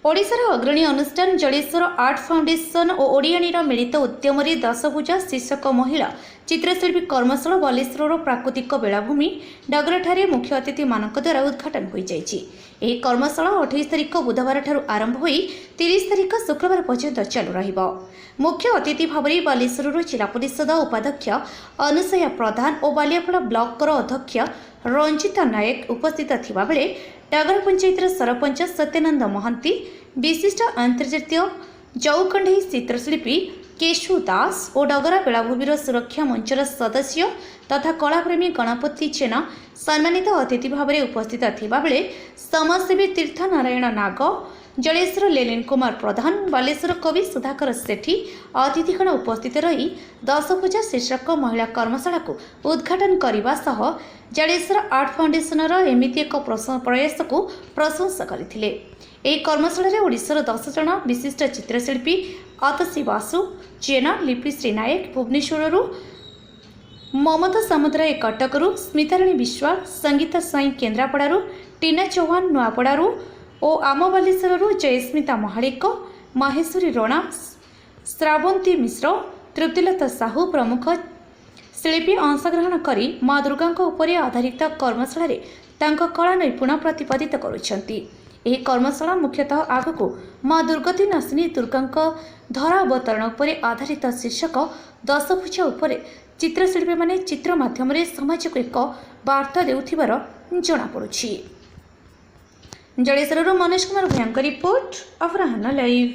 ओडिशार अग्रणी अनुष्ठान जलेश्वर आर्ट फाउंडेशन और ओडियाणीर मिलित उद्यम 10 पूजा शीर्षक महिला चित्रशिल्पी कर्मशाला बालेश्वर प्राकृतिक बेलाभूमि डगराठारे मुख्य अतिथि मानक द्वारा उद्घाटन हो जाइछि। ଏହି କର୍ମଶାଳା 28 ତାରିଖ ବୁଧବାର ଠାରୁ ଆରମ୍ଭ ହୋଇ 30 ତାରିଖ ଶୁକ୍ରବାର ପର୍ଯ୍ୟନ୍ତ ଚାଲୁ ରହିବ। ମୁଖ୍ୟ ଅତିଥି ଭାବରେ ବାଲେଶ୍ୱରରୁ ଜିଲ୍ଲା ପରିଷଦ ଉପାଧ୍ୟକ୍ଷ ଅନୁସୟା ପ୍ରଧାନ ଓ ବାଲିଆପଡା ବ୍ଲକର ଅଧ୍ୟକ୍ଷ ରଞ୍ଜିତା ନାୟକ ଉପସ୍ଥିତ ଥିବାବେଳେ ଡଗରା ପଞ୍ଚାୟତର ସରପଞ୍ଚ ସତ୍ୟାନନ୍ଦ ମହାନ୍ତି, ବିଶିଷ୍ଟ ଅନ୍ତର୍ଜାତୀୟ ଚୌକଣ୍ଡେଇ ଚିତ୍ରଶିଳ୍ପୀ केशु दास और डगरा बेलाभूमिर सुरक्षा मंचर सदस्य तथा कलाप्रेमी गणपति जेना सम्मानित अतिथि भाव में उपस्थित थिबा बेले समाजसेवी तीर्थ नारायण नाग, जलेश्वर लेलिन कुमार प्रधान, बालेश्वर कवि सुधाकर सेठी अतिथिगण उपस्थित रही 10 पूजा शीर्षक महिला कर्मशाला को उद्घाटन करने सह जलेश्वर आर्ट फाउंडेशन एमिति एक प्रयास को प्रशंसा करथिले। ଏହି କର୍ମଶାଳାରେ ଓଡ଼ିଶାର 10 ଜଣ ବିଶିଷ୍ଟ ଚିତ୍ରଶିଳ୍ପୀ ଆତସୀ ବାସୁ, ଜେନା, ଲିପିଶ୍ରୀ ନାୟକ ଭୁବନେଶ୍ୱରରୁ, ମମତା ସାମନ୍ତରାୟ କଟକରୁ, ସ୍ମିତାରାଣୀ ବିଶ୍ୱାଳ, ସଙ୍ଗୀତା ସ୍ୱାଇଁ କେନ୍ଦ୍ରାପଡ଼ାରୁ, ଟିନା ଚୌହାନ ନୂଆପଡ଼ାରୁ ଓ ଆମ ବାଲେଶ୍ୱରରୁ ଜୟସ୍ମିତା ମହାଳିକ, ମାହେଶ୍ୱରୀ ରଣା, ଶ୍ରାବନ୍ତୀ ମିଶ୍ର, ତୃପ୍ତିଲତା ସାହୁ ପ୍ରମୁଖ ଶିଳ୍ପୀ ଅଂଶଗ୍ରହଣ କରି ମା ଦୁର୍ଗାଙ୍କ ଉପରେ ଆଧାରିତ କର୍ମଶାଳାରେ ତାଙ୍କ କଳା ନୈପୁଣ୍ୟ ପ୍ରତିପାଦିତ କରୁଛନ୍ତି। ଏହି କର୍ମଶାଳା ମୁଖ୍ୟତଃ ଆଗକୁ ମା ଦୁର୍ଗତି ନାସିନୀ ଦୁର୍ଗାଙ୍କ ଧରା ଅବତରଣ ଉପରେ ଆଧାରିତ शीर्षक 10 ପୂଜା ଉପରେ ଚିତ୍ରଶିଳ୍ପୀମାନେ ଚିତ୍ର ମାଧ୍ୟମରେ ସମାଜକୁ ଏକ ବାର୍ତ୍ତା ଦେଉଥିବାର ଜଣାପଡ଼ୁଛି। ଜଳେଶ୍ୱରରୁ ମନୋଜ କୁମାର ଭୟଙ୍କ ରିପୋର୍ଟ, ଅପରାହ୍ନ ଲାଇଭ୍।